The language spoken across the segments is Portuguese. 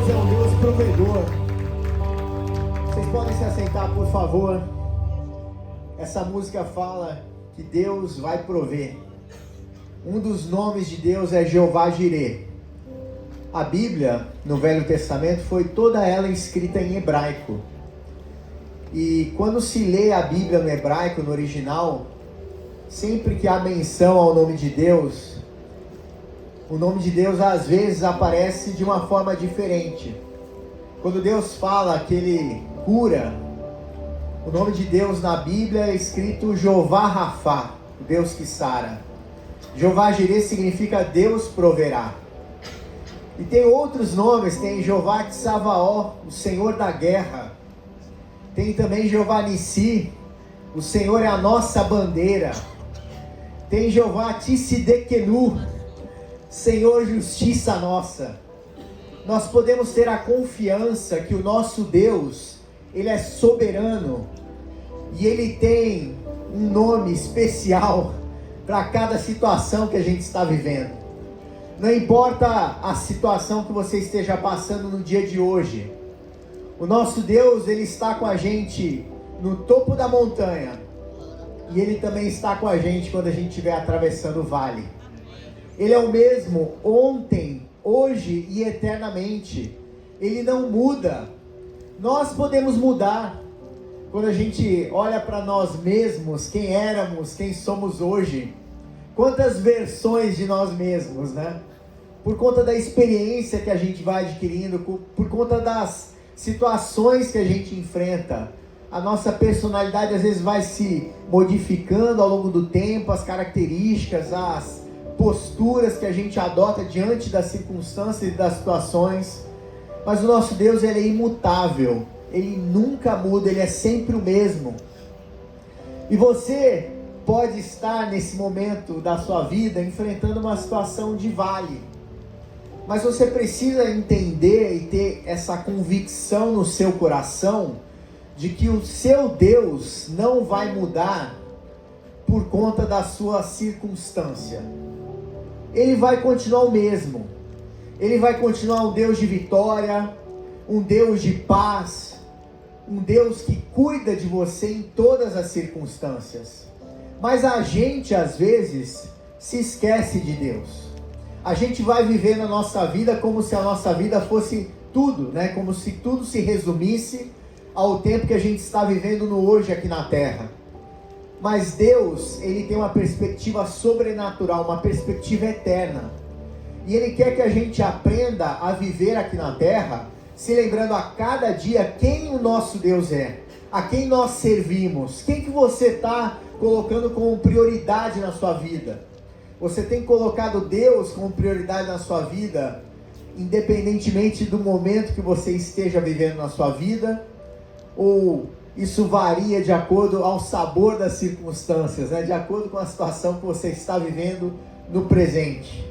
Deus é um Deus provedor. Vocês podem se assentar, por favor. Essa música fala que Deus vai prover. Um dos nomes de Deus é Jeová Jireh. A Bíblia, no Velho Testamento, foi toda ela escrita em hebraico. E quando se lê a Bíblia no hebraico, no original, sempre que há menção ao nome de Deus, o nome de Deus às vezes aparece de uma forma diferente. Quando Deus fala que Ele cura, o nome de Deus na Bíblia é escrito Jeová Rafá, o Deus que sara. Jeová Jireh significa Deus proverá. E tem outros nomes, tem Jeová Tsavaó, o Senhor da guerra. Tem também Jeová Nissi, o Senhor é a nossa bandeira. Tem Jeová Tissidekenu, Senhor justiça nossa. Nós podemos ter a confiança que o nosso Deus, Ele é soberano. E Ele tem um nome especial para cada situação que a gente está vivendo. Não importa a situação que você esteja passando no dia de hoje. O nosso Deus, Ele está com a gente no topo da montanha. E Ele também está com a gente quando a gente estiver atravessando o vale. Ele é o mesmo ontem, hoje e eternamente. Ele não muda. Nós podemos mudar. Quando a gente olha para nós mesmos, quem éramos, quem somos hoje. Quantas versões de nós mesmos, né? Por conta da experiência que a gente vai adquirindo, por conta das situações que a gente enfrenta. A nossa personalidade às vezes vai se modificando ao longo do tempo, as características, as posturas que a gente adota diante das circunstâncias e das situações. Mas o nosso Deus, Ele é imutável, Ele nunca muda, Ele é sempre o mesmo. E você pode estar nesse momento da sua vida enfrentando uma situação de vale. Mas você precisa entender e ter essa convicção no seu coração de que o seu Deus não vai mudar por conta da sua circunstância. Ele vai continuar o mesmo. Ele vai continuar um Deus de vitória, um Deus de paz, um Deus que cuida de você em todas as circunstâncias. Mas a gente, às vezes, se esquece de Deus. A gente vai viver na nossa vida como se a nossa vida fosse tudo, né? Como se tudo se resumisse ao tempo que a gente está vivendo no hoje aqui na Terra. Mas Deus, Ele tem uma perspectiva sobrenatural, uma perspectiva eterna. E Ele quer que a gente aprenda a viver aqui na Terra, se lembrando a cada dia quem o nosso Deus é, a quem nós servimos, quem que você está colocando como prioridade na sua vida. Você tem colocado Deus como prioridade na sua vida, independentemente do momento que você esteja vivendo na sua vida, ou isso varia de acordo ao sabor das circunstâncias, né? De acordo com a situação que você está vivendo no presente.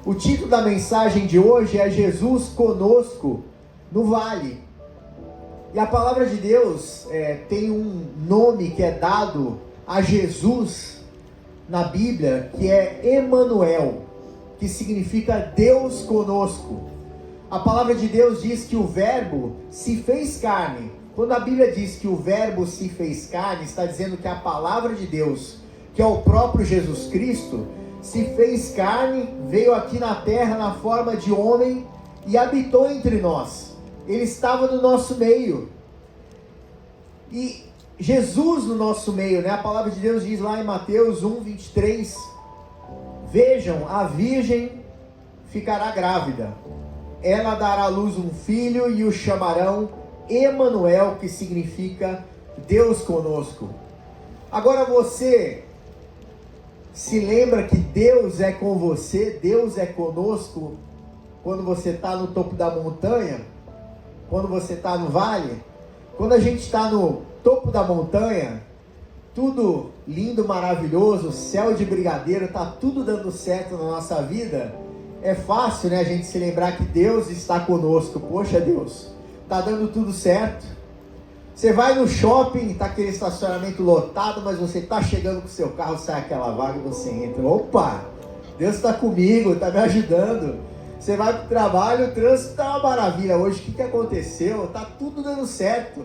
O título da mensagem de hoje é Jesus conosco no vale. E a palavra de Deus tem um nome que é dado a Jesus na Bíblia, que é Emanuel, que significa Deus conosco. A palavra de Deus diz que o verbo se fez carne. Quando a Bíblia diz que o verbo se fez carne, está dizendo que a palavra de Deus, que é o próprio Jesus Cristo, se fez carne, veio aqui na terra na forma de homem e habitou entre nós. Ele estava no nosso meio. E Jesus no nosso meio, né? A palavra de Deus diz lá em Mateus 1:23, vejam, a virgem ficará grávida, ela dará à luz um filho e o chamarão Emanuel, que significa Deus conosco. Agora você se lembra que Deus é com você, Deus é conosco quando você está no topo da montanha, quando você está no vale? Quando a gente está no topo da montanha, tudo lindo, maravilhoso, céu de brigadeiro, está tudo dando certo na nossa vida, é fácil, né, a gente se lembrar que Deus está conosco. Poxa, Deus, está dando tudo certo. Você vai no shopping, está aquele estacionamento lotado, mas você está chegando com o seu carro, sai aquela vaga e você entra. Opa, Deus está comigo, está me ajudando. Você vai pro trabalho, o trânsito tá uma maravilha. Hoje, o que aconteceu? Tá tudo dando certo.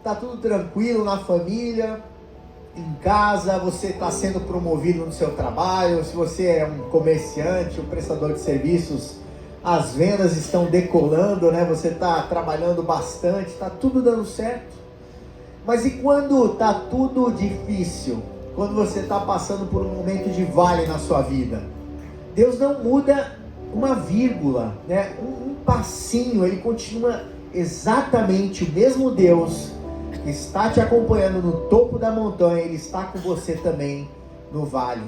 Tá tudo tranquilo na família, em casa, você está sendo promovido no seu trabalho. Se você é um comerciante, um prestador de serviços, as vendas estão decolando, né? Você está trabalhando bastante, está tudo dando certo. Mas e quando está tudo difícil? Quando você está passando por um momento de vale na sua vida? Deus não muda uma vírgula, né? Um passinho, Ele continua exatamente o mesmo Deus que está te acompanhando no topo da montanha. Ele está com você também no vale.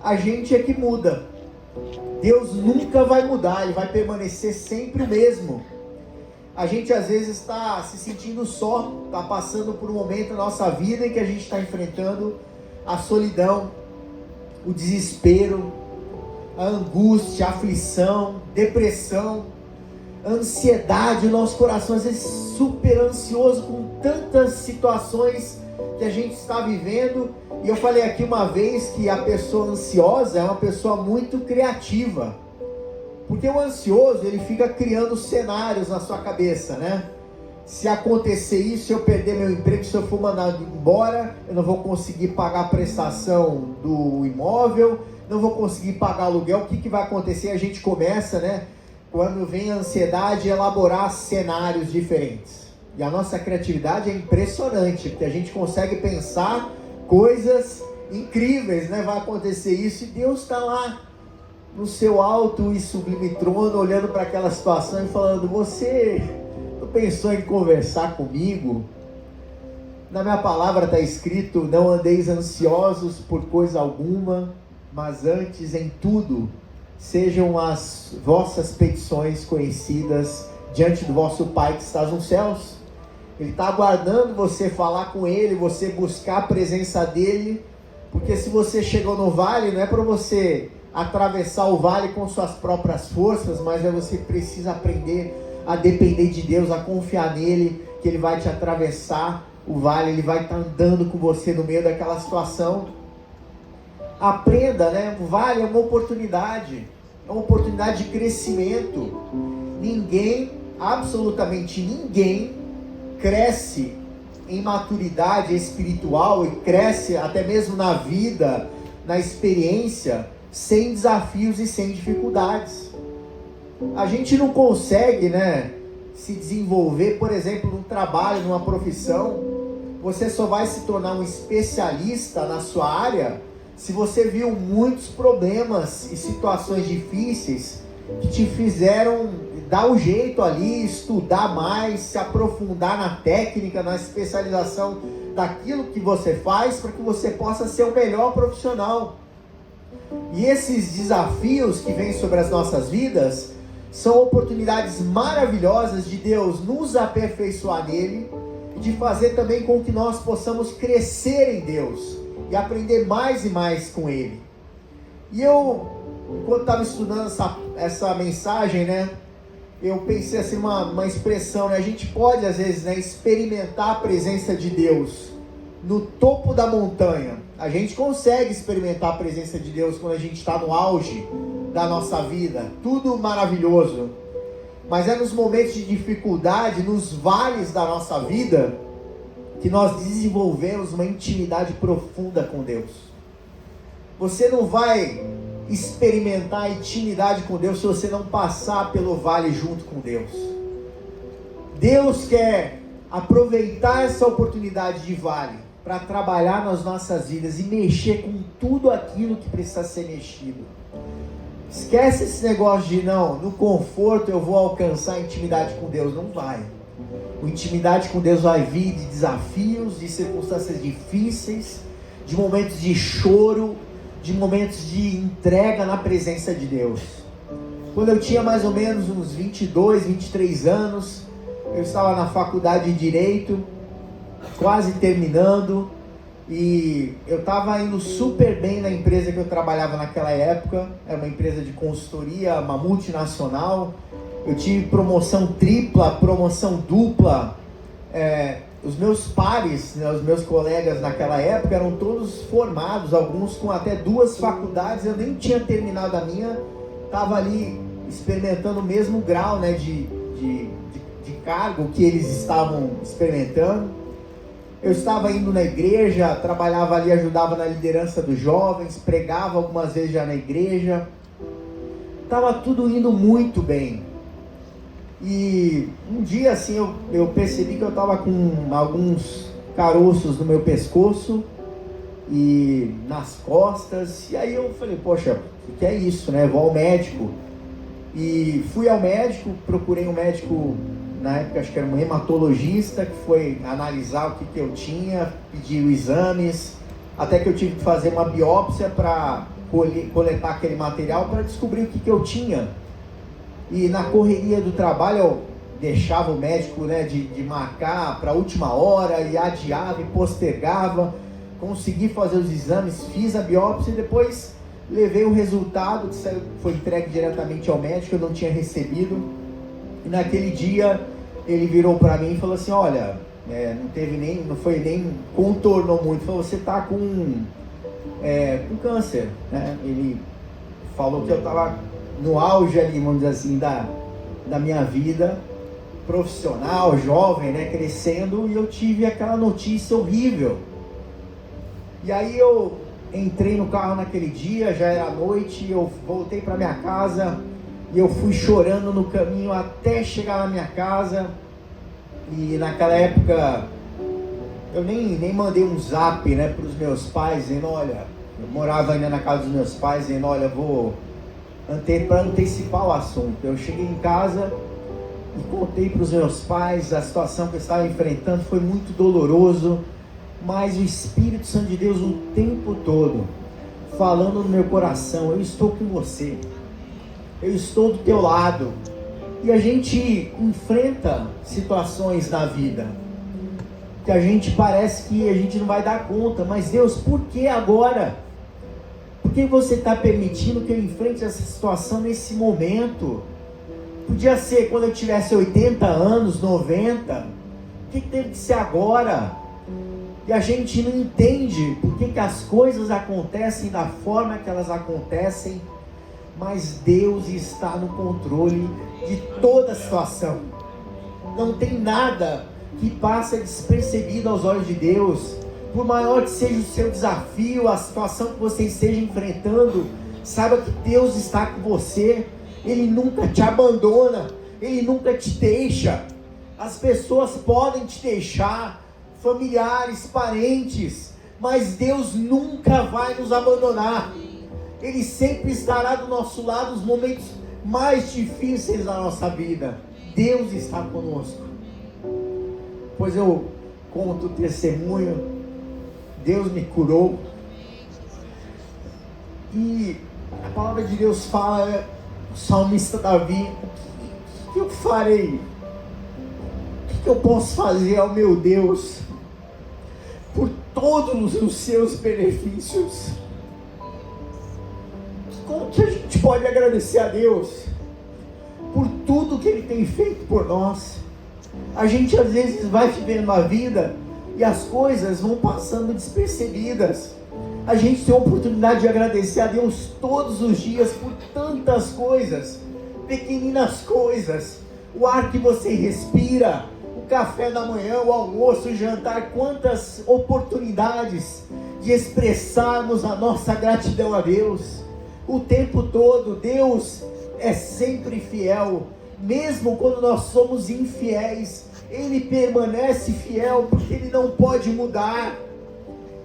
A gente é que muda. Deus nunca vai mudar, Ele vai permanecer sempre o mesmo. A gente às vezes está se sentindo só, está passando por um momento na nossa vida em que a gente está enfrentando a solidão, o desespero, a angústia, a aflição, depressão, a ansiedade. O nosso coração às vezes super ansioso com tantas situações que a gente está vivendo. E eu falei aqui uma vez que a pessoa ansiosa é uma pessoa muito criativa, porque o ansioso, ele fica criando cenários na sua cabeça, né? Se acontecer isso, se eu perder meu emprego, se eu for mandado embora, eu não vou conseguir pagar a prestação do imóvel, não vou conseguir pagar aluguel. O que vai acontecer? A gente começa, né, quando vem a ansiedade, a elaborar cenários diferentes. E a nossa criatividade é impressionante, porque a gente consegue pensar coisas incríveis, né? Vai acontecer isso e Deus está lá no seu alto e sublime trono, olhando para aquela situação e falando: você não pensou em conversar comigo? Na minha palavra está escrito: não andeis ansiosos por coisa alguma, mas antes em tudo sejam as vossas petições conhecidas diante do vosso Pai que está nos céus. Ele está aguardando você falar com Ele, você buscar a presença dEle, porque se você chegou no vale, não é para você atravessar o vale com suas próprias forças, mas você precisa aprender a depender de Deus, a confiar nele, que Ele vai te atravessar o vale, Ele vai estar andando com você no meio daquela situação. Aprenda, né? O vale é uma oportunidade de crescimento. Ninguém, absolutamente ninguém, cresce em maturidade espiritual e cresce até mesmo na vida, na experiência, sem desafios e sem dificuldades. A gente não consegue, né, se desenvolver, por exemplo, num trabalho, numa profissão. Você só vai se tornar um especialista na sua área se você viu muitos problemas e situações difíceis que te fizeram dar o jeito ali, estudar mais, se aprofundar na técnica, na especialização daquilo que você faz, para que você possa ser o melhor profissional. E esses desafios que vêm sobre as nossas vidas são oportunidades maravilhosas de Deus nos aperfeiçoar nele e de fazer também com que nós possamos crescer em Deus e aprender mais e mais com Ele. E eu, enquanto estava estudando essa mensagem, né, eu pensei assim, uma expressão, né, a gente pode às vezes, né, experimentar a presença de Deus no topo da montanha. A gente consegue experimentar a presença de Deus quando a gente está no auge da nossa vida, tudo maravilhoso. Mas é nos momentos de dificuldade, nos vales da nossa vida, que nós desenvolvemos uma intimidade profunda com Deus. Você não vai experimentar a intimidade com Deus se você não passar pelo vale junto com Deus. Deus quer aproveitar essa oportunidade de vale para trabalhar nas nossas vidas e mexer com tudo aquilo que precisa ser mexido. Esquece esse negócio de não, no conforto eu vou alcançar a intimidade com Deus. Não vai. A intimidade com Deus vai vir de desafios, de circunstâncias difíceis, de momentos de choro, de momentos de entrega na presença de Deus. Quando eu tinha mais ou menos uns 22, 23 anos, eu estava na faculdade de Direito, quase terminando, e eu estava indo super bem na empresa que eu trabalhava naquela época. Era uma empresa de consultoria, uma multinacional. Eu tive promoção tripla, promoção dupla. Os meus pares, né, os meus colegas naquela época eram todos formados, alguns com até 2 faculdades. Eu nem tinha terminado a minha, estava ali experimentando o mesmo grau, né, de cargo que eles estavam experimentando. Eu estava indo na igreja, trabalhava ali, ajudava na liderança dos jovens, pregava algumas vezes já na igreja. Estava tudo indo muito bem. E um dia assim eu percebi que eu estava com alguns caroços no meu pescoço e nas costas. E aí eu falei, poxa, o que é isso, né? Vou ao médico. E fui ao médico, procurei um médico, na época acho que era um hematologista, que foi analisar o que eu tinha, pediu exames, até que eu tive que fazer uma biópsia para coletar aquele material para descobrir o que eu tinha. E na correria do trabalho eu deixava o médico, né, de marcar para a última hora e adiava e postergava. Consegui fazer os exames, fiz a biópsia e depois levei o resultado que foi entregue diretamente ao médico, eu não tinha recebido. E naquele dia ele virou para mim e falou assim, olha, não foi nem contornou muito, falou, você está com câncer, né? Ele falou que eu estava no auge ali, vamos dizer assim, da minha vida profissional, jovem, né, crescendo, e eu tive aquela notícia horrível. E aí eu entrei no carro naquele dia, já era noite, eu voltei para minha casa e eu fui chorando no caminho até chegar na minha casa. E naquela época eu nem mandei um zap, né, para os meus pais dizendo, olha, eu morava ainda na casa dos meus pais, dizendo, olha, vou para antecipar o assunto. Eu cheguei em casa e contei para os meus pais a situação que eu estava enfrentando. Foi muito doloroso, mas o Espírito Santo de Deus o tempo todo falando no meu coração, eu estou com você, eu estou do teu lado. E a gente enfrenta situações na vida que a gente parece que a gente não vai dar conta, mas Deus, por que agora? Por que você está permitindo que eu enfrente essa situação nesse momento? Podia ser quando eu tivesse 80 anos, 90. Por que teve que ser agora? E a gente não entende por que as coisas acontecem da forma que elas acontecem, mas Deus está no controle de toda a situação. Não tem nada que passa despercebido aos olhos de Deus. Por maior que seja o seu desafio, a situação que você esteja enfrentando, saiba que Deus está com você. Ele nunca te abandona, Ele nunca te deixa. As pessoas podem te deixar, familiares, parentes, mas Deus nunca vai nos abandonar. Ele sempre estará do nosso lado nos momentos mais difíceis da nossa vida. Deus está conosco. Pois eu conto o testemunho. Deus me curou. E a palavra de Deus fala, o salmista Davi, o que eu farei? O que eu posso fazer ao meu Deus por todos os seus benefícios? Como que a gente pode agradecer a Deus por tudo que Ele tem feito por nós? A gente às vezes vai vivendo a vida e as coisas vão passando despercebidas. A gente tem a oportunidade de agradecer a Deus todos os dias por tantas coisas, pequeninas coisas, o ar que você respira, o café da manhã, o almoço, o jantar, quantas oportunidades de expressarmos a nossa gratidão a Deus. O tempo todo, Deus é sempre fiel, mesmo quando nós somos infiéis, Ele permanece fiel, porque Ele não pode mudar.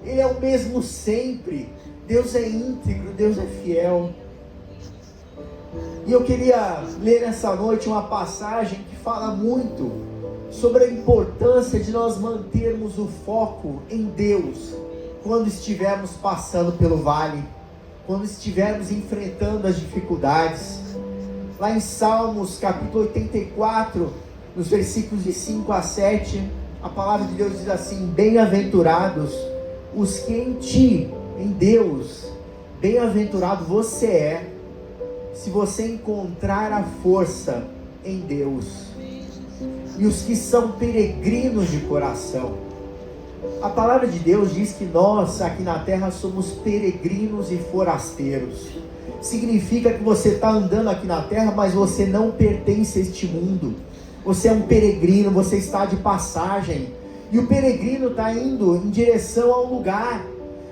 Ele é o mesmo sempre. Deus é íntegro, Deus é fiel. E eu queria ler nessa noite uma passagem que fala muito sobre a importância de nós mantermos o foco em Deus quando estivermos passando pelo vale, quando estivermos enfrentando as dificuldades. Lá em Salmos capítulo 84, nos versículos de 5 a 7, a palavra de Deus diz assim: bem-aventurados os que em ti, em Deus, bem-aventurado você é, se você encontrar a força em Deus, e os que são peregrinos de coração. A palavra de Deus diz que nós aqui na terra somos peregrinos e forasteiros. significa que você está andando aqui na terra, mas você não pertence a este mundo. Você é um peregrino, você está de passagem. E o peregrino está indo em direção a um lugar.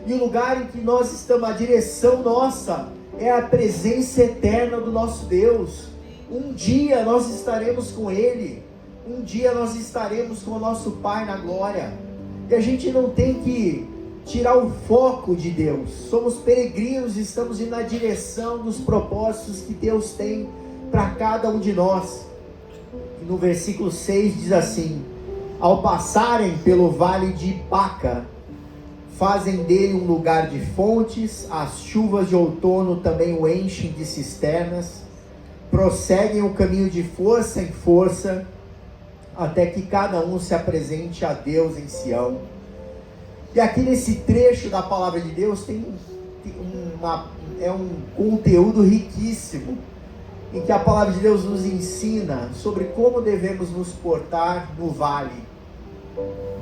E o lugar em que nós estamos, a direção nossa, é a presença eterna do nosso Deus. Um dia nós estaremos com Ele. Um dia nós estaremos com o nosso Pai na glória. E a gente não tem que tirar o foco de Deus. Somos peregrinos, estamos indo na direção dos propósitos que Deus tem para cada um de nós. E no versículo 6 diz assim: ao passarem pelo vale de Baca, fazem dele um lugar de fontes, as chuvas de outono também o enchem de cisternas, prosseguem o caminho de força em força, até que cada um se apresente a Deus em Sião. E aqui nesse trecho da palavra de Deus tem um conteúdo riquíssimo, em que a palavra de Deus nos ensina sobre como devemos nos portar no vale,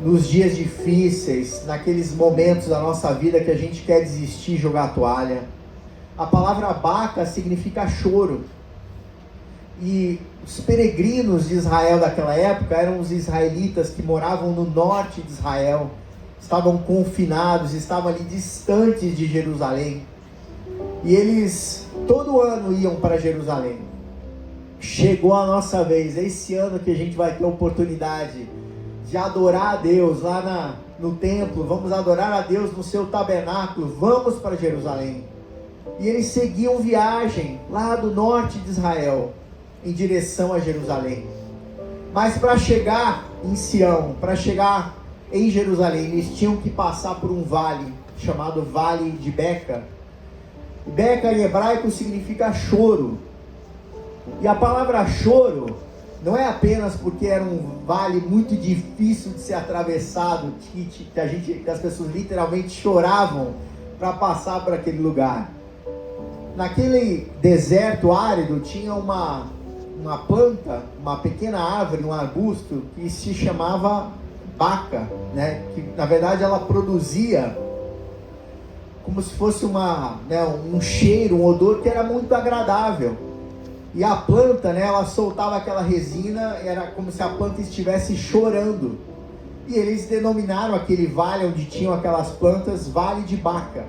nos dias difíceis, naqueles momentos da nossa vida que a gente quer desistir, jogar a toalha. A palavra Baca significa choro. E os peregrinos de Israel daquela época eram os israelitas que moravam no norte de Israel, estavam confinados, estavam ali distantes de Jerusalém, e eles todo ano iam para Jerusalém. Chegou a nossa vez, esse ano que a gente vai ter a oportunidade de adorar a Deus lá no templo, vamos adorar a Deus no seu tabernáculo, vamos para Jerusalém. E eles seguiam viagem lá do norte de Israel, em direção a Jerusalém. Mas para chegar em Sião, para chegar em Jerusalém, eles tinham que passar por um vale, chamado Vale de Beca. Beca em hebraico significa choro. E a palavra choro não é apenas porque era um vale muito difícil de ser atravessado, que as pessoas literalmente choravam para passar por aquele lugar. Naquele deserto árido tinha uma planta, uma pequena árvore, um arbusto que se chamava baca, né? Que na verdade ela produzia como se fosse um cheiro, um odor que era muito agradável. E a planta, né, ela soltava aquela resina, era como se a planta estivesse chorando. E eles denominaram aquele vale onde tinham aquelas plantas, Vale de Baca.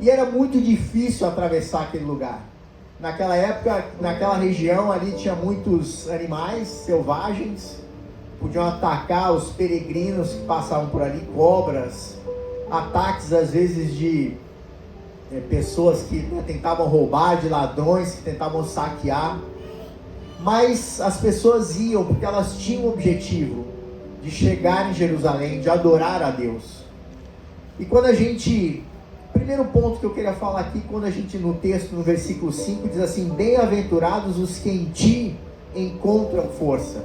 E era muito difícil atravessar aquele lugar. Naquela época, naquela região ali tinha muitos animais selvagens, podiam atacar os peregrinos que passavam por ali, cobras, ataques às vezes de pessoas que tentavam roubar, de ladrões que tentavam saquear. Mas as pessoas iam porque elas tinham o objetivo de chegar em Jerusalém, de adorar a Deus. E quando a gente... Primeiro ponto que eu queria falar aqui, quando a gente no texto, no versículo 5, diz assim: bem-aventurados os que em ti encontram força.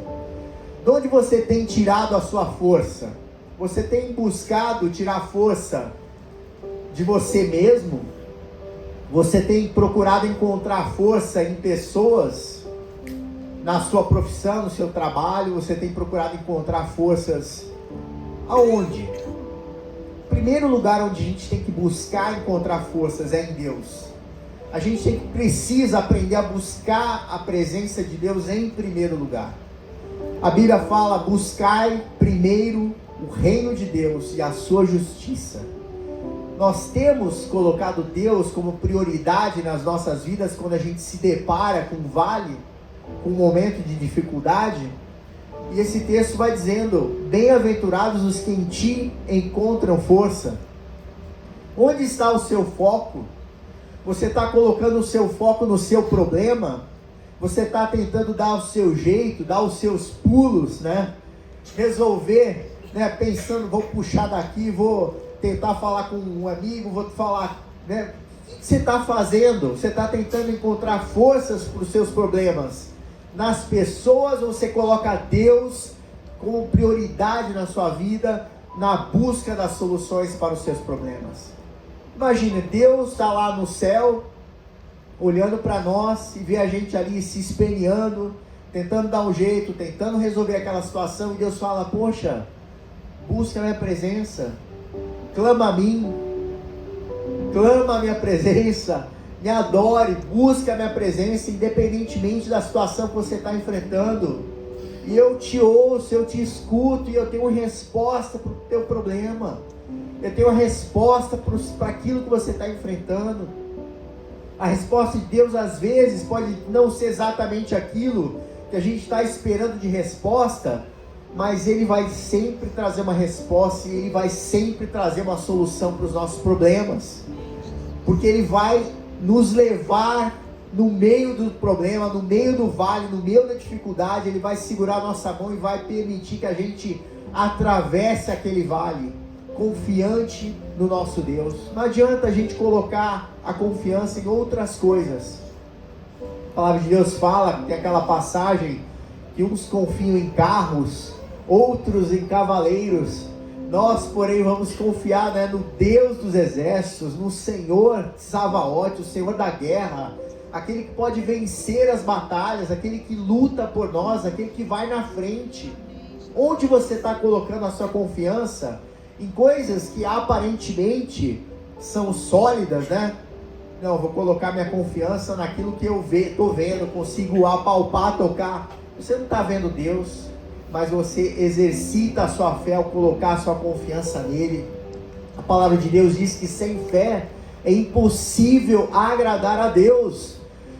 De onde você tem tirado a sua força? Você tem buscado tirar força de você mesmo? Você tem procurado encontrar força em pessoas, na sua profissão, no seu trabalho? Você tem procurado encontrar forças aonde? O primeiro lugar onde a gente tem que buscar encontrar forças é em Deus. A gente precisa aprender a buscar a presença de Deus em primeiro lugar. A Bíblia fala: buscai primeiro o reino de Deus e a sua justiça. Nós temos colocado Deus como prioridade nas nossas vidas quando a gente se depara com um vale, com um momento de dificuldade. E esse texto vai dizendo: bem-aventurados os que em ti encontram força. Onde está o seu foco? Você está colocando o seu foco no seu problema? Você está tentando dar o seu jeito, dar os seus pulos, né? Resolver, né? Pensando, vou puxar daqui, vou tentar falar com um amigo, vou falar, né? O que você está fazendo? Você está tentando encontrar forças para os seus problemas nas pessoas, ou você coloca Deus como prioridade na sua vida, na busca das soluções para os seus problemas? Imagina, Deus está lá no céu, olhando para nós e vê a gente ali se espelhando, tentando dar um jeito, tentando resolver aquela situação, e Deus fala: poxa, busca a minha presença, clama a mim, clama a minha presença, me adore, busque a minha presença, independentemente da situação que você está enfrentando. E eu te ouço, eu te escuto, e eu tenho resposta para o teu problema. Eu tenho a resposta para aquilo que você está enfrentando. A resposta de Deus às vezes pode não ser exatamente aquilo que a gente está esperando de resposta, mas Ele vai sempre trazer uma resposta, e Ele vai sempre trazer uma solução para os nossos problemas, porque Ele vai nos levar no meio do problema, no meio do vale, no meio da dificuldade. Ele vai segurar a nossa mão e vai permitir que a gente atravesse aquele vale, confiante no nosso Deus. Não adianta a gente colocar a confiança em outras coisas. A palavra de Deus fala, tem aquela passagem que uns confiam em carros, outros em cavaleiros. Nós, porém, vamos confiar, no Deus dos exércitos, no Senhor Sabaote, o Senhor da guerra, aquele que pode vencer as batalhas, aquele que luta por nós, aquele que vai na frente. Onde você está colocando a sua confiança? Em coisas que aparentemente são sólidas, Não, vou colocar minha confiança naquilo que eu estou vendo, consigo apalpar, tocar. Você não está vendo Deus, mas você exercita a sua fé ao colocar a sua confiança nele. A palavra de Deus diz que sem fé é impossível agradar a Deus.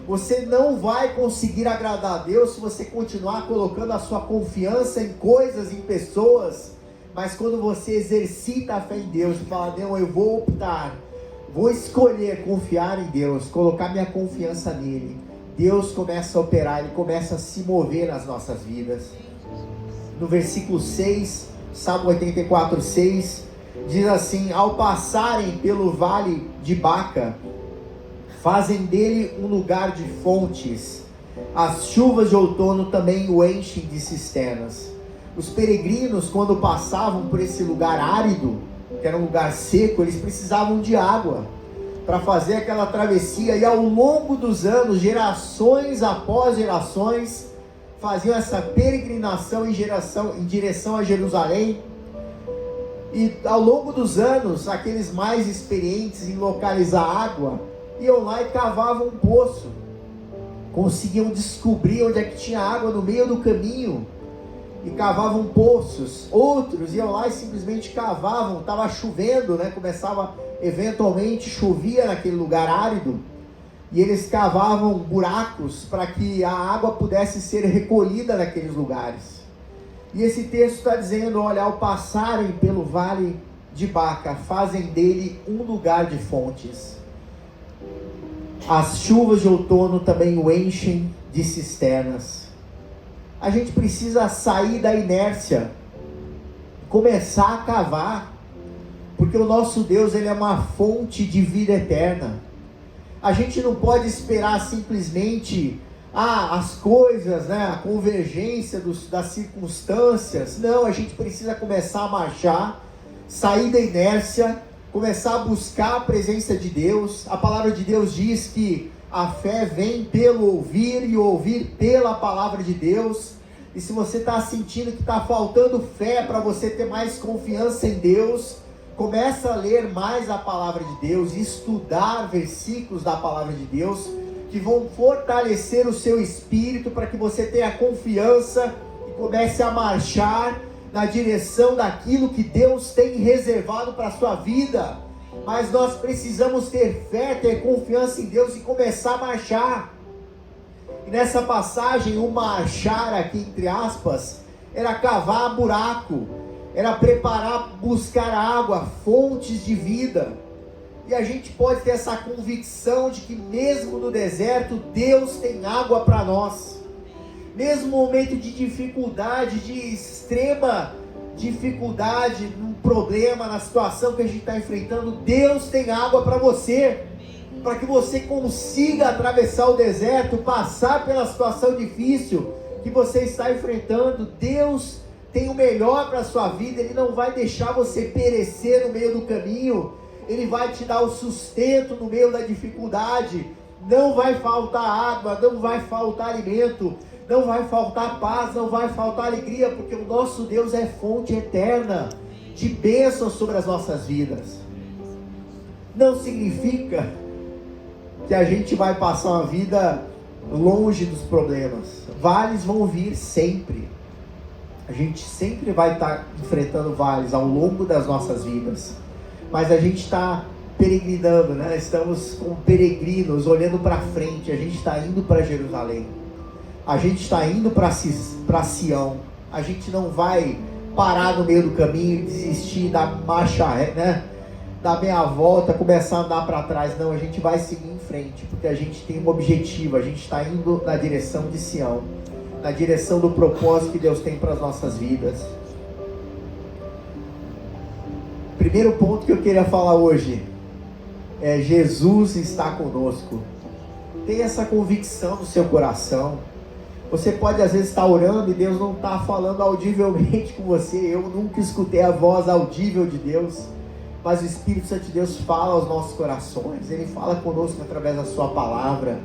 Você não vai conseguir agradar a Deus se você continuar colocando a sua confiança em coisas, em pessoas. Mas quando você exercita a fé em Deus e fala, não, eu vou optar, vou escolher confiar em Deus, colocar minha confiança nele, Deus começa a operar, Ele começa a se mover nas nossas vidas. No versículo 6, Salmo 84, 6, diz assim: ao passarem pelo vale de Baca, fazem dele um lugar de fontes, as chuvas de outono também o enchem de cisternas. Os peregrinos, quando passavam por esse lugar árido, que era um lugar seco, eles precisavam de água para fazer aquela travessia, e ao longo dos anos, gerações após gerações, faziam essa peregrinação em direção a Jerusalém. E ao longo dos anos, aqueles mais experientes em localizar água, iam lá e cavavam um poço, conseguiam descobrir onde é que tinha água no meio do caminho, e cavavam poços. Outros iam lá e simplesmente cavavam, estava chovendo, começava, eventualmente chovia naquele lugar árido, e eles cavavam buracos para que a água pudesse ser recolhida naqueles lugares. E esse texto está dizendo, olha, ao passarem pelo vale de Baca, fazem dele um lugar de fontes. As chuvas de outono também o enchem de cisternas. A gente precisa sair da inércia, começar a cavar, porque o nosso Deus, Ele é uma fonte de vida eterna. A gente não pode esperar simplesmente as coisas, a convergência das circunstâncias. Não, a gente precisa começar a marchar, sair da inércia, começar a buscar a presença de Deus. A palavra de Deus diz que a fé vem pelo ouvir e ouvir pela palavra de Deus. E se você está sentindo que está faltando fé para você ter mais confiança em Deus, começa a ler mais a palavra de Deus, estudar versículos da palavra de Deus, que vão fortalecer o seu espírito para que você tenha confiança e comece a marchar na direção daquilo que Deus tem reservado para a sua vida. Mas nós precisamos ter fé, ter confiança em Deus e começar a marchar. E nessa passagem, o marchar aqui, entre aspas, era cavar buraco, era preparar, buscar água, fontes de vida. E a gente pode ter essa convicção de que mesmo no deserto, Deus tem água para nós. Mesmo no momento de dificuldade, de extrema dificuldade, num problema, na situação que a gente está enfrentando, Deus tem água para você, para que você consiga atravessar o deserto, passar pela situação difícil que você está enfrentando. Deus tem o melhor para a sua vida, Ele não vai deixar você perecer no meio do caminho, Ele vai te dar o sustento no meio da dificuldade. Não vai faltar água, não vai faltar alimento, não vai faltar paz, não vai faltar alegria, porque o nosso Deus é fonte eterna de bênçãos sobre as nossas vidas. Não significa que a gente vai passar uma vida longe dos problemas. Vales vão vir sempre. A gente sempre vai estar enfrentando vales ao longo das nossas vidas. Mas a gente está peregrinando, né? Estamos como peregrinos, olhando para frente. A gente está indo para Jerusalém. A gente está indo para Sião. A gente não vai parar no meio do caminho e desistir da marcha, né? Dar meia volta, começar a andar para trás. Não, a gente vai seguir em frente, porque a gente tem um objetivo. A gente está indo na direção de Sião, na direção do propósito que Deus tem para as nossas vidas. Primeiro ponto que eu queria falar hoje é: Jesus está conosco. Tenha essa convicção no seu coração. Você pode às vezes estar orando e Deus não está falando audivelmente com você. Eu nunca escutei a voz audível de Deus, mas o Espírito Santo de Deus fala aos nossos corações. Ele fala conosco através da sua palavra.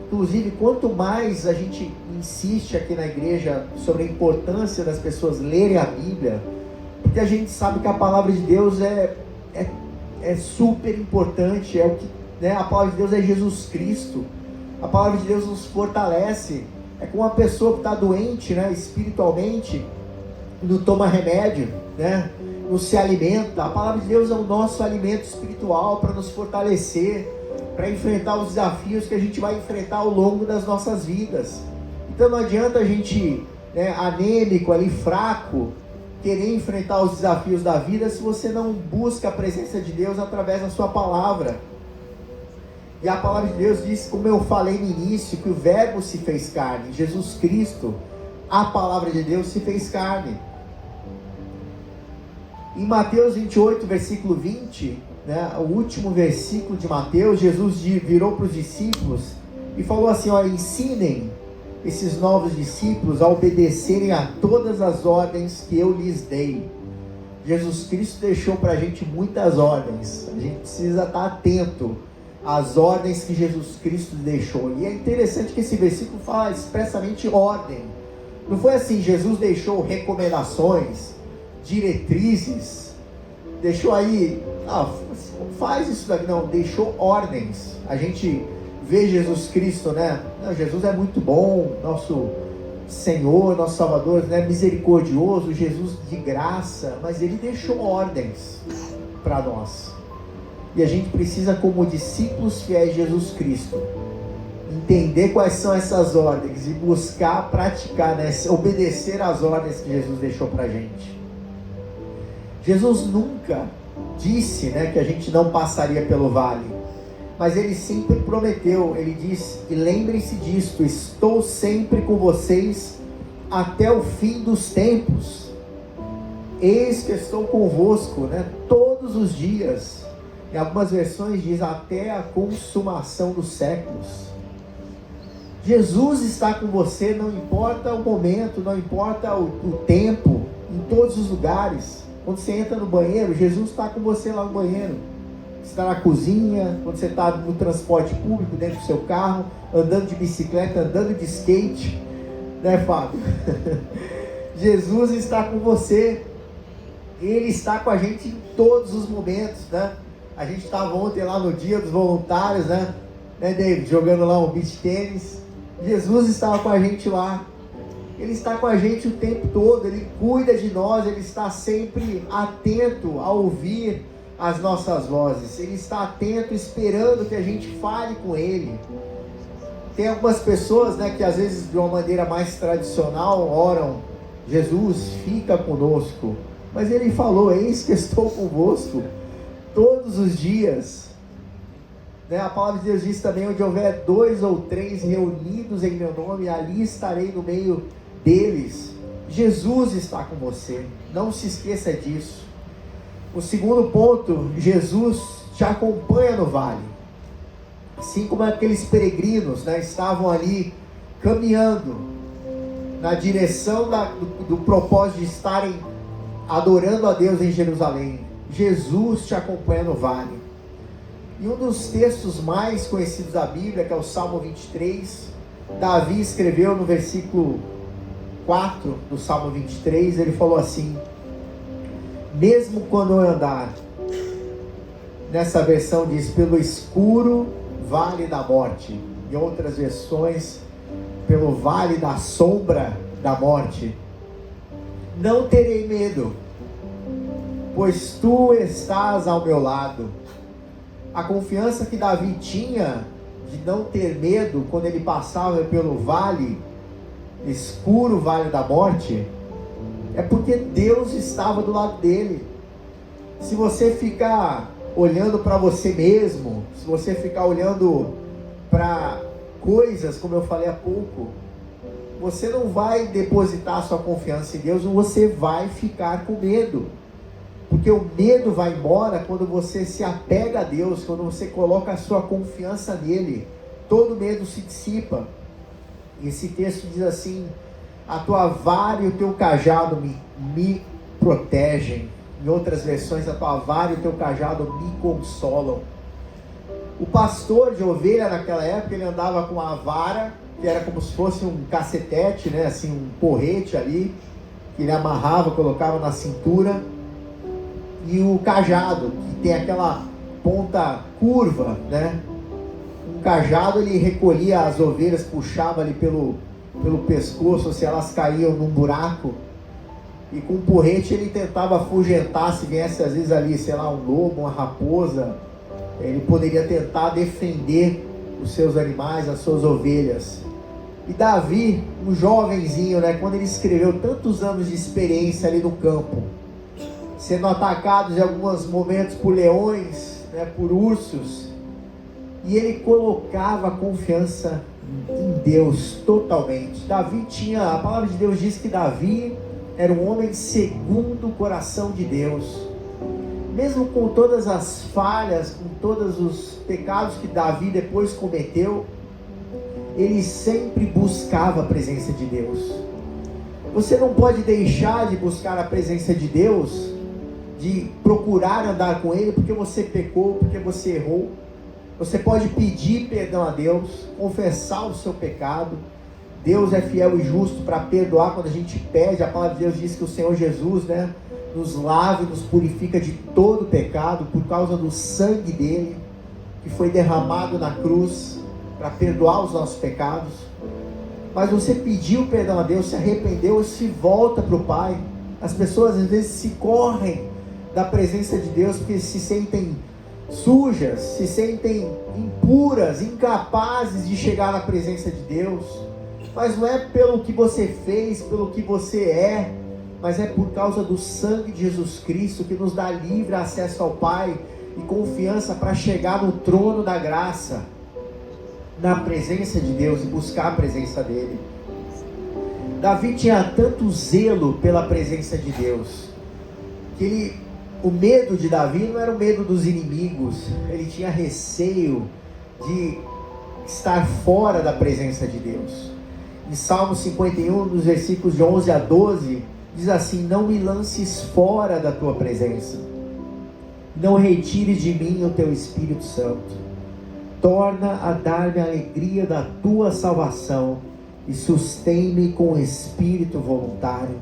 Inclusive, quanto mais a gente insiste aqui na igreja sobre a importância das pessoas lerem a Bíblia, porque a gente sabe que a palavra de Deus é super importante. É o que, né? A palavra de Deus é Jesus Cristo. A palavra de Deus nos fortalece. É como uma pessoa que está doente, né, espiritualmente, não toma remédio, né, não se alimenta. A palavra de Deus é o nosso alimento espiritual para nos fortalecer, para enfrentar os desafios que a gente vai enfrentar ao longo das nossas vidas. Então não adianta a gente, né, anêmico, ali, fraco, querer enfrentar os desafios da vida se você não busca a presença de Deus através da sua palavra. E a palavra de Deus diz, como eu falei no início, que o Verbo se fez carne. Jesus Cristo, a palavra de Deus, se fez carne. Em Mateus 28, versículo 20, né, o último versículo de Mateus, Jesus virou para os discípulos e falou assim: ó, ensinem esses novos discípulos a obedecerem a todas as ordens que eu lhes dei. Jesus Cristo deixou para a gente muitas ordens. A gente precisa estar atento as ordens que Jesus Cristo deixou. E é interessante que esse versículo fala expressamente ordem. Não foi assim: Jesus deixou recomendações, diretrizes, deixou aí, faz isso daqui. Não, deixou ordens. A gente vê Jesus Cristo, né? Não, Jesus é muito bom, nosso Senhor, nosso Salvador, né? Misericordioso, Jesus de graça, mas Ele deixou ordens para nós. E a gente precisa, como discípulos fiéis de Jesus Cristo, entender quais são essas ordens e buscar praticar, né, obedecer às ordens que Jesus deixou para a gente. Jesus nunca disse, né, que a gente não passaria pelo vale, mas Ele sempre prometeu. Ele disse: e lembrem-se disto, estou sempre com vocês até o fim dos tempos. Eis que estou convosco, né, todos os dias. Em algumas versões diz até a consumação dos séculos. Jesus está com você, não importa o momento, não importa o tempo, em todos os lugares. Quando você entra no banheiro, Jesus está com você lá no banheiro. Você está na cozinha, quando você está no transporte público, dentro do seu carro, andando de bicicleta, andando de skate, né, Fábio? Jesus está com você. Ele está com a gente em todos os momentos, né? A gente estava ontem lá no dia dos voluntários, né, David? Jogando lá um beach tênis. Jesus estava com a gente lá. Ele está com a gente o tempo todo. Ele cuida de nós. Ele está sempre atento a ouvir as nossas vozes. Ele está atento, esperando que a gente fale com Ele. Tem algumas pessoas, né, que às vezes de uma maneira mais tradicional oram: Jesus, fica conosco. Mas Ele falou: eis que estou convosco todos os dias, né? A palavra de Deus diz também: onde houver 2 ou 3 reunidos em meu nome, ali estarei no meio deles. Jesus está com você, não se esqueça disso. O segundo ponto: Jesus te acompanha no vale. Assim como aqueles peregrinos, né, estavam ali caminhando na direção do propósito de estarem adorando a Deus em Jerusalém, Jesus te acompanha no vale. E um dos textos mais conhecidos da Bíblia, que é o Salmo 23, Davi escreveu no versículo 4 do Salmo 23, ele falou assim: mesmo quando eu andar, nessa versão diz, pelo escuro vale da morte. Em outras versões, pelo vale da sombra da morte. Não terei medo, pois tu estás ao meu lado. A confiança que Davi tinha de não ter medo quando ele passava pelo vale escuro, vale da morte, é porque Deus estava do lado dele. Se você ficar olhando para você mesmo, se você ficar olhando para coisas, como eu falei há pouco, você não vai depositar sua confiança em Deus, ou você vai ficar com medo. Porque o medo vai embora quando você se apega a Deus, quando você coloca a sua confiança nele. Todo medo se dissipa. Esse texto diz assim: a tua vara e o teu cajado me protegem. Em outras versões, a tua vara e o teu cajado me consolam. O pastor de ovelha naquela época, ele andava com a vara, que era como se fosse um cacetete, né? Assim, um porrete ali, que ele amarrava, colocava na cintura. E o cajado, que tem aquela ponta curva, né? Um cajado, ele recolhia as ovelhas, puxava ali pelo pescoço, se elas caíam num buraco. E com o porrete ele tentava afugentar, se viesse às vezes ali, sei lá, um lobo, uma raposa, ele poderia tentar defender os seus animais, as suas ovelhas. E Davi, um jovenzinho, né, quando ele escreveu, tantos anos de experiência ali no campo, sendo atacados em alguns momentos por leões, né, por ursos, e ele colocava a confiança em Deus totalmente. Davi tinha, a palavra de Deus diz que Davi era um homem segundo o coração de Deus. Mesmo com todas as falhas, com todos os pecados que Davi depois cometeu, ele sempre buscava a presença de Deus. Você não pode deixar de buscar a presença de Deus, de procurar andar com Ele, porque você pecou, porque você errou. Você pode pedir perdão a Deus, confessar o seu pecado. Deus é fiel e justo para perdoar quando a gente pede. A palavra de Deus diz que o Senhor Jesus, né, nos lava e nos purifica de todo pecado por causa do sangue dele, que foi derramado na cruz para perdoar os nossos pecados. Mas você pediu perdão a Deus, se arrependeu e se volta para o Pai. As pessoas às vezes se correm da presença de Deus porque se sentem sujas, se sentem impuras, incapazes de chegar na presença de Deus. Mas não é pelo que você fez, pelo que você é, mas é por causa do sangue de Jesus Cristo, que nos dá livre acesso ao Pai e confiança para chegar no trono da graça, na presença de Deus e buscar a presença dele. Davi tinha tanto zelo pela presença de Deus, que o medo de Davi não era o medo dos inimigos, ele tinha receio de estar fora da presença de Deus. Em Salmo 51, nos versículos de 11 a 12, diz assim: não me lances fora da tua presença, não retires de mim o teu Espírito Santo, torna a dar-me a alegria da tua salvação e sustém-me com espírito voluntário.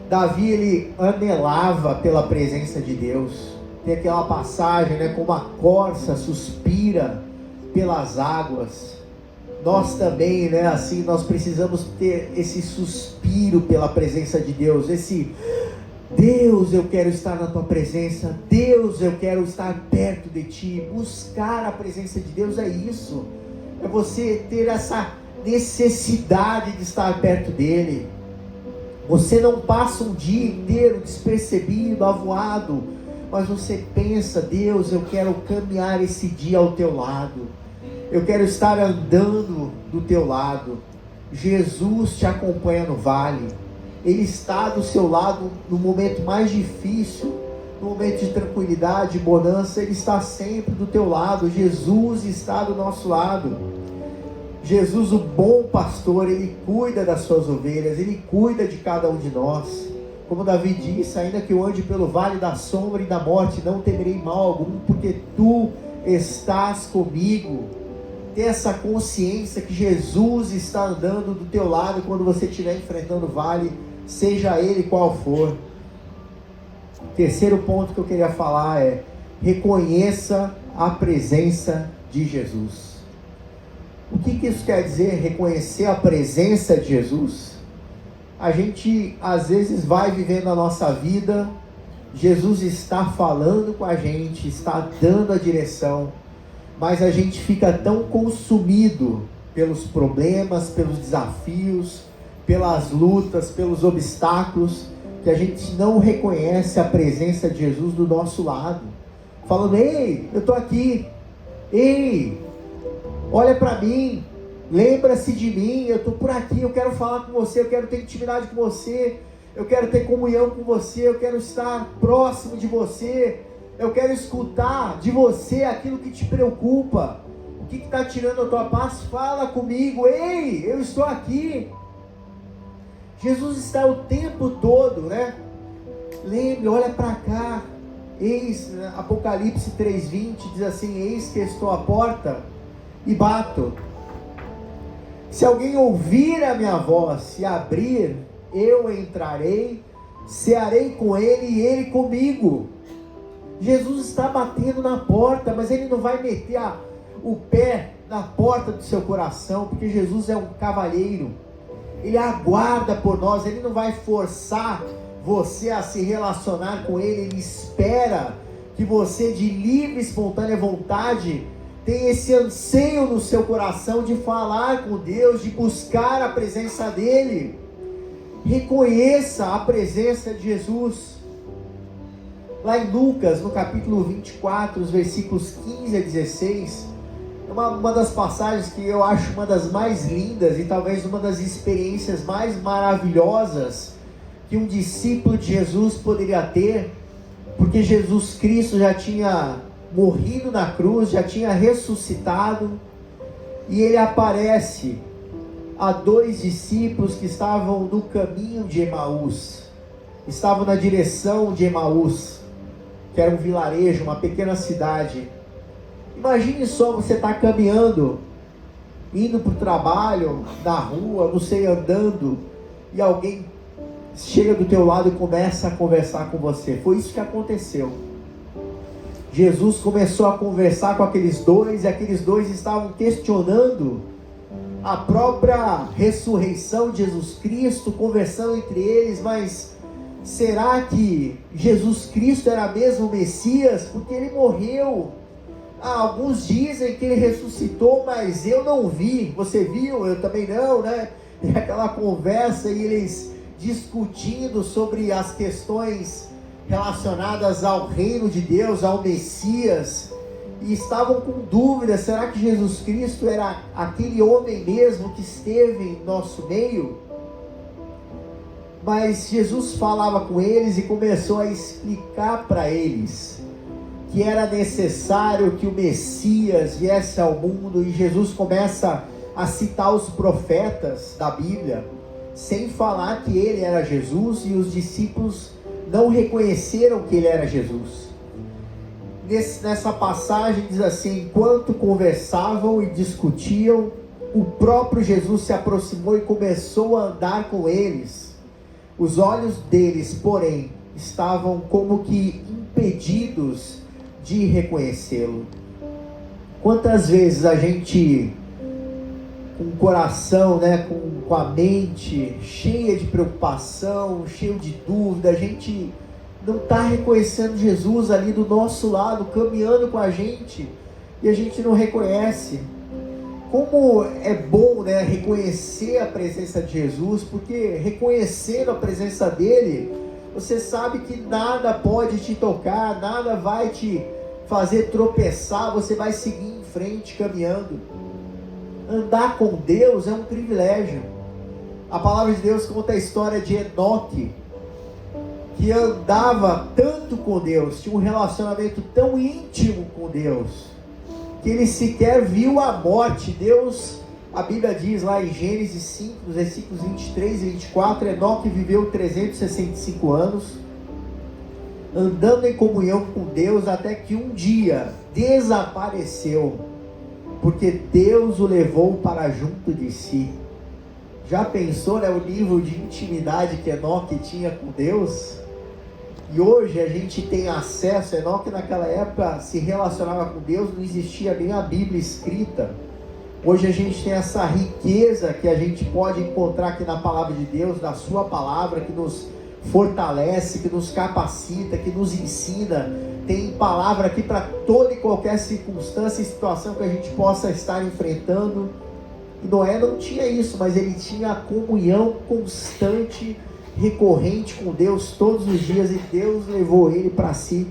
Davi, ele anelava pela presença de Deus. Tem aquela passagem, né, como a corça suspira pelas águas. Nós também, né, assim, nós precisamos ter esse suspiro pela presença de Deus, esse Deus, eu quero estar na tua presença, Deus, eu quero estar perto de ti. Buscar a presença de Deus é isso, é você ter essa necessidade de estar perto dele. Você não passa um dia inteiro despercebido, avoado, mas você pensa: Deus, eu quero caminhar esse dia ao teu lado, eu quero estar andando do teu lado. Jesus te acompanha no vale, Ele está do seu lado no momento mais difícil, no momento de tranquilidade, bonança, Ele está sempre do teu lado. Jesus está do nosso lado. Jesus, o bom pastor, Ele cuida das suas ovelhas, Ele cuida de cada um de nós. Como Davi disse: ainda que eu ande pelo vale da sombra e da morte, não temerei mal algum, porque Tu estás comigo. Ter essa consciência que Jesus está andando do teu lado quando você estiver enfrentando o vale, seja ele qual for. Terceiro ponto que eu queria falar é: reconheça a presença de Jesus. O que isso quer dizer? Reconhecer a presença de Jesus? A gente às vezes vai vivendo a nossa vida, Jesus está falando com a gente, está dando a direção, mas a gente fica tão consumido pelos problemas, pelos desafios, pelas lutas, pelos obstáculos, que a gente não reconhece a presença de Jesus do nosso lado, falando: ei, eu estou aqui, ei, olha para mim, lembra-se de mim, eu estou por aqui, eu quero falar com você, eu quero ter intimidade com você, eu quero ter comunhão com você, eu quero estar próximo de você, eu quero escutar de você aquilo que te preocupa, o que está tirando a tua paz. Fala comigo, ei, eu estou aqui. Jesus está o tempo todo, né? Lembre, olha para cá. Eis, Apocalipse 3:20 diz assim: eis que estou à porta e bato. Se alguém ouvir a minha voz e abrir, eu entrarei, cearei com ele e ele comigo. Jesus está batendo na porta, mas ele não vai meter o pé na porta do seu coração, porque Jesus é um cavalheiro. Ele aguarda por nós, ele não vai forçar você a se relacionar com ele, ele espera que você, de livre e espontânea vontade, tenha esse anseio no seu coração de falar com Deus, de buscar a presença dele. Reconheça a presença de Jesus. Lá em Lucas, no capítulo 24, os versículos 15 a 16, uma das passagens que eu acho uma das mais lindas e talvez uma das experiências mais maravilhosas que um discípulo de Jesus poderia ter, porque Jesus Cristo já tinha morrido na cruz, já tinha ressuscitado, e ele aparece a dois discípulos que estavam no caminho de Emaús, estavam na direção de Emaús, que era um vilarejo, uma pequena cidade. Imagine só, você está caminhando, indo para o trabalho, na rua, não sei, andando, e alguém chega do teu lado e começa a conversar com você. Foi isso que aconteceu. Jesus começou a conversar com aqueles dois, e aqueles dois estavam questionando a própria ressurreição de Jesus Cristo, conversando entre eles: mas será que Jesus Cristo era mesmo o Messias? Porque ele morreu. Alguns dizem que ele ressuscitou, mas eu não vi. Você viu? Eu também não, né? E aquela conversa, e eles discutindo sobre as questões relacionadas ao reino de Deus, ao Messias, e estavam com dúvidas: será que Jesus Cristo era aquele homem mesmo que esteve em nosso meio? Mas Jesus falava com eles e começou a explicar para eles que era necessário que o Messias viesse ao mundo, e Jesus começa a citar os profetas da Bíblia, sem falar que ele era Jesus, e os discípulos não reconheceram que ele era Jesus. Nessa passagem diz assim: enquanto conversavam e discutiam, o próprio Jesus se aproximou e começou a andar com eles. Os olhos deles, porém, estavam como que impedidos de reconhecê-lo. Quantas vezes a gente, com o coração, né, com a mente cheia de preocupação, cheio de dúvida, a gente não está reconhecendo Jesus ali do nosso lado, caminhando com a gente, e a gente não reconhece. Como é bom, né, reconhecer a presença de Jesus, porque reconhecendo a presença dele, você sabe que nada pode te tocar, nada vai te fazer tropeçar, você vai seguir em frente caminhando. Andar com Deus é um privilégio. A palavra de Deus conta a história de Enoque, que andava tanto com Deus, tinha um relacionamento tão íntimo com Deus, que ele sequer viu a morte. Deus, a Bíblia diz lá em Gênesis 5, nos versículos 23 e 24, Enoque viveu 365 anos, andando em comunhão com Deus, até que um dia desapareceu, porque Deus o levou para junto de si. Já pensou, né, o nível de intimidade que Enoque tinha com Deus? E hoje a gente tem acesso, Enoque naquela época se relacionava com Deus, não existia nem a Bíblia escrita. Hoje a gente tem essa riqueza que a gente pode encontrar aqui na palavra de Deus, na sua palavra, que nos fortalece, que nos capacita, que nos ensina. Tem palavra aqui para toda e qualquer circunstância e situação que a gente possa estar enfrentando. E Noé não tinha isso, mas ele tinha a comunhão constante, recorrente com Deus todos os dias, e Deus levou ele para si.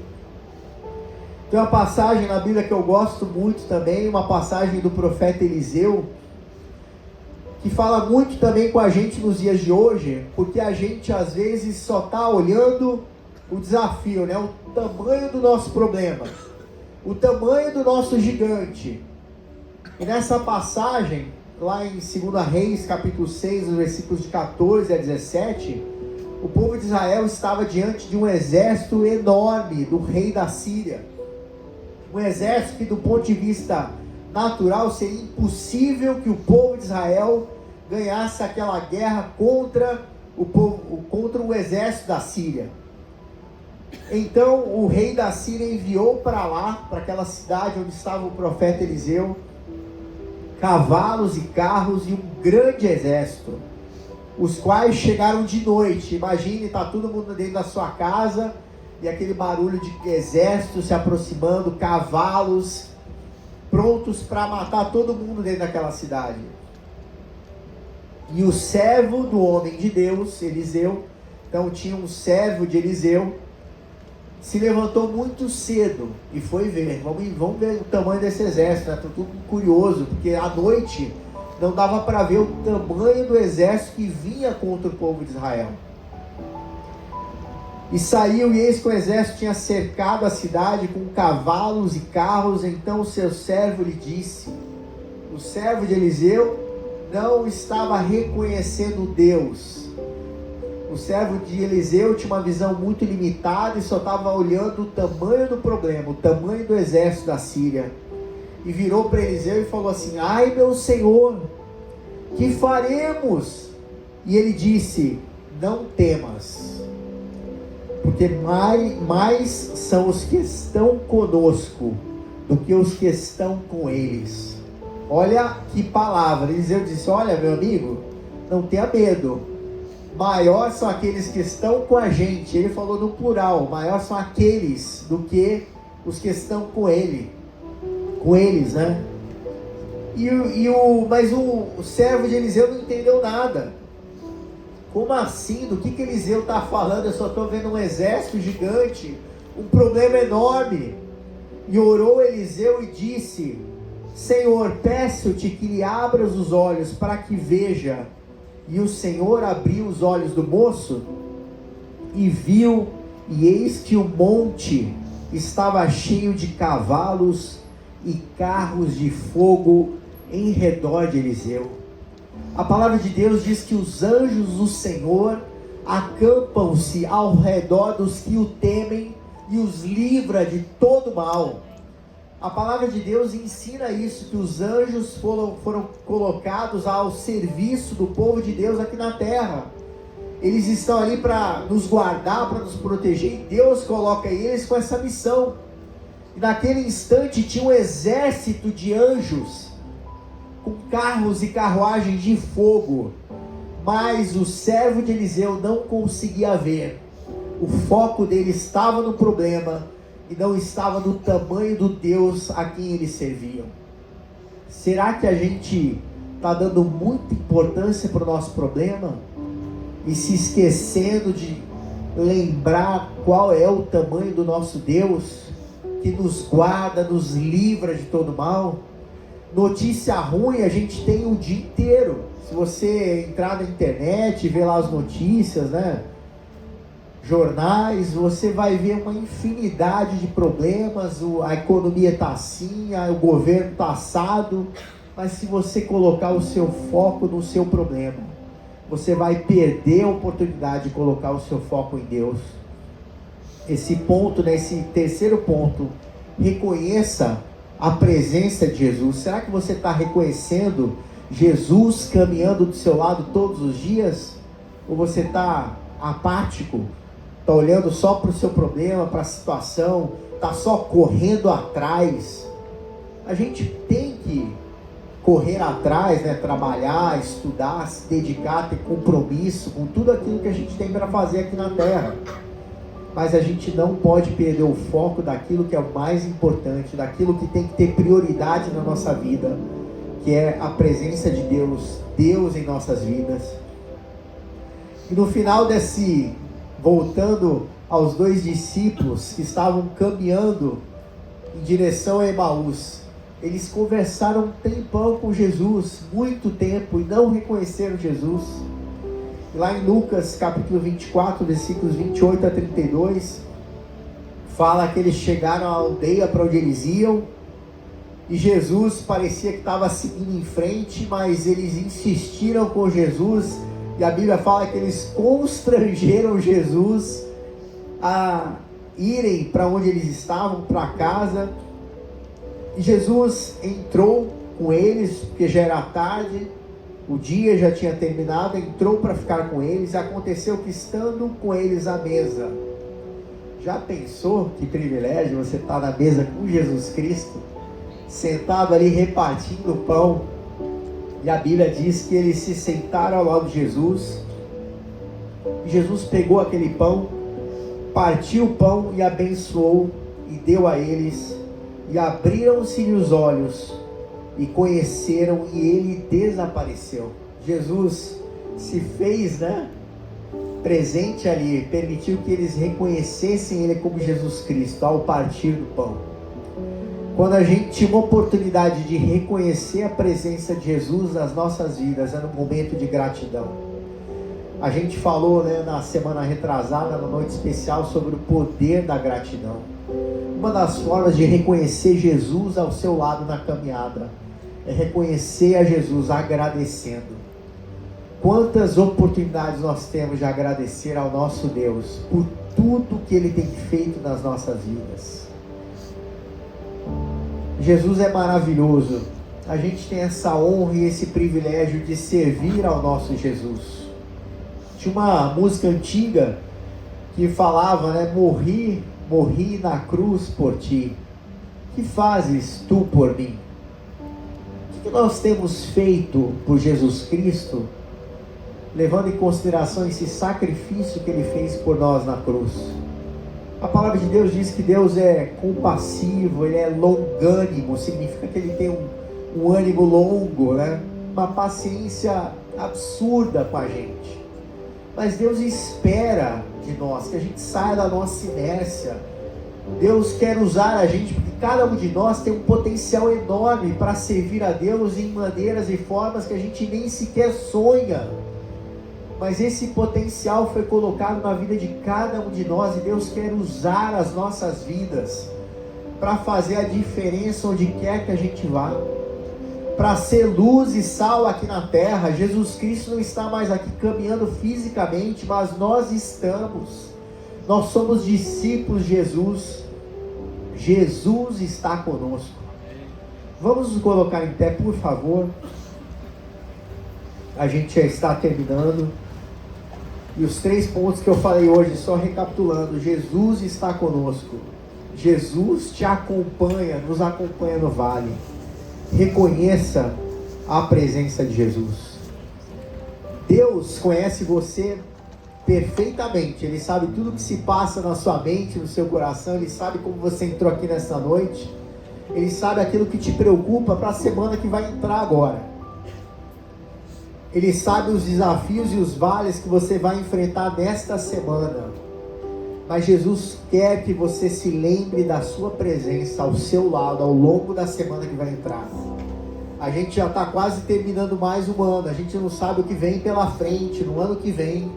Tem uma passagem na Bíblia que eu gosto muito também, uma passagem do profeta Eliseu, que fala muito também com a gente nos dias de hoje, porque a gente às vezes só está olhando o desafio, né? O tamanho do nosso problema, o tamanho do nosso gigante. E nessa passagem, lá em 2 Reis, capítulo 6, os versículos de 14 a 17, o povo de Israel estava diante de um exército enorme do rei da Síria. Um exército que, do ponto de vista natural, seria impossível que o povo de Israel ganhasse aquela guerra contra o exército da Síria. Então o rei da Síria enviou para lá, para aquela cidade onde estava o profeta Eliseu, cavalos e carros e um grande exército, os quais chegaram de noite. Imagine, está todo mundo dentro da sua casa, e aquele barulho de exército se aproximando, cavalos, prontos para matar todo mundo dentro daquela cidade. E o servo do homem de Deus, Eliseu, então tinha um servo de Eliseu, se levantou muito cedo e foi ver. Vamos ver o tamanho desse exército, né? Estou tudo curioso, porque à noite não dava para ver o tamanho do exército que vinha contra o povo de Israel. E saiu, e eis que o exército tinha cercado a cidade com cavalos e carros. Então o seu servo lhe disse, o servo de Eliseu não estava reconhecendo Deus. O servo de Eliseu tinha uma visão muito limitada e só estava olhando o tamanho do problema, o tamanho do exército da Síria. E virou para Eliseu e falou assim: ai meu senhor, que faremos? E ele disse: não temas, porque mais são os que estão conosco do que os que estão com eles. Olha que palavra. Eliseu disse: olha meu amigo, não tenha medo, maior são aqueles que estão com a gente. Ele falou no plural, maior são aqueles do que os que estão com ele, com eles, né? Mas o servo de Eliseu não entendeu nada. Como assim? Do que Eliseu está falando? Eu só estou vendo um exército gigante, um problema enorme. E orou Eliseu e disse: Senhor, peço-te que lhe abras os olhos para que veja. E o Senhor abriu os olhos do moço e viu, e eis que o monte estava cheio de cavalos e carros de fogo em redor de Eliseu. A palavra de Deus diz que os anjos do Senhor acampam-se ao redor dos que o temem e os livra de todo mal. A palavra de Deus ensina isso, que os anjos foram colocados ao serviço do povo de Deus aqui na terra. Eles estão ali para nos guardar, para nos proteger, e Deus coloca eles com essa missão. E naquele instante tinha um exército de anjos, com carros e carruagens de fogo, mas o servo de Eliseu não conseguia ver. O foco dele estava no problema e não estava no tamanho do Deus a quem eles serviam. Será que a gente está dando muita importância para o nosso problema e se esquecendo de lembrar qual é o tamanho do nosso Deus, que nos guarda, nos livra de todo mal? Notícia ruim a gente tem o dia inteiro. Se você entrar na internet e ver lá as notícias, né, jornais, você vai ver uma infinidade de problemas. A economia está assim, o governo está assado. Mas se você colocar o seu foco no seu problema, você vai perder a oportunidade de colocar o seu foco em Deus. Esse ponto, né, esse terceiro ponto, reconheça a presença de Jesus. Será que você está reconhecendo Jesus caminhando do seu lado todos os dias? Ou você está apático? está olhando só para o seu problema, para a situação, está só correndo atrás. A gente tem que correr atrás, né? Trabalhar, estudar, se dedicar, ter compromisso com tudo aquilo que a gente tem para fazer aqui na terra. Mas a gente não pode perder o foco daquilo que é o mais importante, daquilo que tem que ter prioridade na nossa vida, que é a presença de Deus, Deus em nossas vidas. E no final voltando aos 2 discípulos que estavam caminhando em direção a Emaús, eles conversaram um tempão com Jesus, muito tempo, e não reconheceram Jesus. E lá em Lucas capítulo 24, versículos 28 a 32, fala que eles chegaram à aldeia para onde eles iam, e Jesus parecia que estava seguindo em frente, mas eles insistiram com Jesus, e a Bíblia fala que eles constrangeram Jesus a irem para onde eles estavam, para casa. E Jesus entrou com eles, porque já era tarde, o dia já tinha terminado, entrou para ficar com eles. Aconteceu que, estando com eles à mesa, já pensou que privilégio você estar na mesa com Jesus Cristo, sentado ali repartindo o pão? E a Bíblia diz que eles se sentaram ao lado de Jesus, e Jesus pegou aquele pão, partiu o pão e abençoou, e deu a eles, e abriram-se-lhe os olhos, e conheceram, e ele desapareceu. Jesus se fez, presente ali, permitiu que eles reconhecessem ele como Jesus Cristo, ao partir do pão. Quando a gente tinha uma oportunidade de reconhecer a presença de Jesus nas nossas vidas, era um momento de gratidão. A gente falou, na semana retrasada, na noite especial, sobre o poder da gratidão. Uma das formas de reconhecer Jesus ao seu lado na caminhada é reconhecer a Jesus agradecendo. Quantas oportunidades nós temos de agradecer ao nosso Deus por tudo que Ele tem feito nas nossas vidas. Jesus é maravilhoso. A gente tem essa honra e esse privilégio de servir ao nosso Jesus. Tinha uma música antiga que falava, morri na cruz por ti. Que fazes tu por mim? O que nós temos feito por Jesus Cristo, levando em consideração esse sacrifício que Ele fez por nós na cruz? A palavra de Deus diz que Deus é compassivo, Ele é longânimo, significa que Ele tem um ânimo longo, uma paciência absurda com a gente. Mas Deus espera de nós que a gente saia da nossa inércia. Deus quer usar a gente, porque cada um de nós tem um potencial enorme para servir a Deus em maneiras e formas que a gente nem sequer sonha. Mas esse potencial foi colocado na vida de cada um de nós, e Deus quer usar as nossas vidas para fazer a diferença onde quer que a gente vá, para ser luz e sal aqui na terra. Jesus Cristo não está mais aqui caminhando fisicamente, mas nós estamos. Nós somos discípulos de Jesus. Jesus está conosco. Vamos nos colocar em pé, por favor. A gente já está terminando. E os 3 pontos que eu falei hoje, só recapitulando: Jesus está conosco. Jesus te acompanha, nos acompanha no vale. Reconheça a presença de Jesus. Deus conhece você perfeitamente. Ele sabe tudo que se passa na sua mente, no seu coração. Ele sabe como você entrou aqui nessa noite. Ele sabe aquilo que te preocupa para a semana que vai entrar agora. Ele sabe os desafios e os vales que você vai enfrentar nesta semana. Mas Jesus quer que você se lembre da sua presença ao seu lado ao longo da semana que vai entrar. A gente já está quase terminando mais um ano. A gente não sabe o que vem pela frente no ano que vem.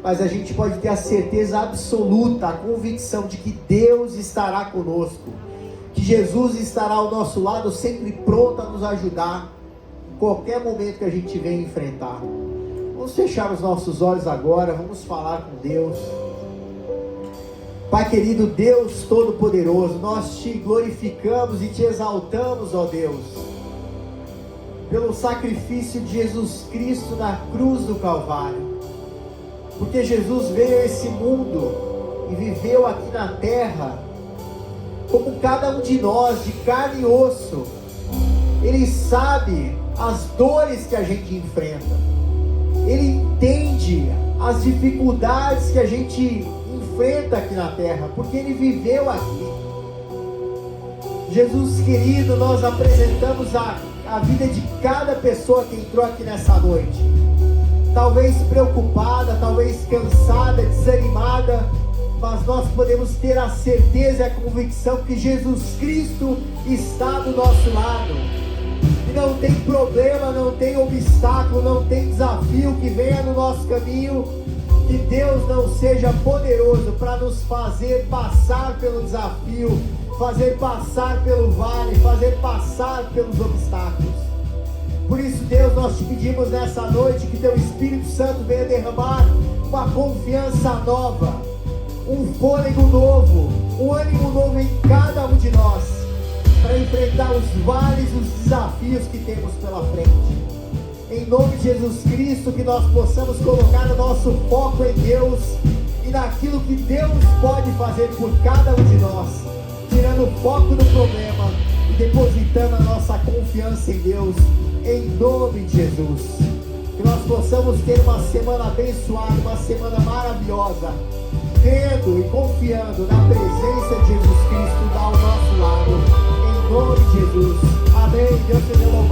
Mas a gente pode ter a certeza absoluta, a convicção de que Deus estará conosco. Que Jesus estará ao nosso lado, sempre pronto a nos ajudar em qualquer momento que a gente venha enfrentar. Vamos fechar os nossos olhos agora, vamos falar com Deus. Pai querido, Deus Todo-Poderoso, nós te glorificamos e te exaltamos, ó Deus, pelo sacrifício de Jesus Cristo na cruz do Calvário. Porque Jesus veio a esse mundo e viveu aqui na terra, como cada um de nós, de carne e osso. Ele sabe as dores que a gente enfrenta. Ele entende as dificuldades que a gente enfrenta aqui na terra, porque Ele viveu aqui. Jesus querido, nós apresentamos a vida de cada pessoa que entrou aqui nessa noite. Talvez preocupada, talvez cansada, desanimada, mas nós podemos ter a certeza e a convicção que Jesus Cristo está do nosso lado. E não tem problema, não tem obstáculo, não tem desafio que venha no nosso caminho, que Deus não seja poderoso para nos fazer passar pelo desafio, fazer passar pelo vale, fazer passar pelos obstáculos. Por isso, Deus, nós te pedimos nessa noite que Teu Espírito Santo venha derramar uma confiança nova, um fôlego novo, um ânimo novo em cada um de nós, para enfrentar os vales, os desafios que temos pela frente. Em nome de Jesus Cristo, que nós possamos colocar o nosso foco em Deus e naquilo que Deus pode fazer por cada um de nós, tirando o foco do problema e depositando a nossa confiança em Deus, em nome de Jesus. Que nós possamos ter uma semana abençoada, uma semana maravilhosa, crendo e confiando na presença de Jesus Cristo ao nosso lado, em nome de Jesus. Amém. Deus seja louvado.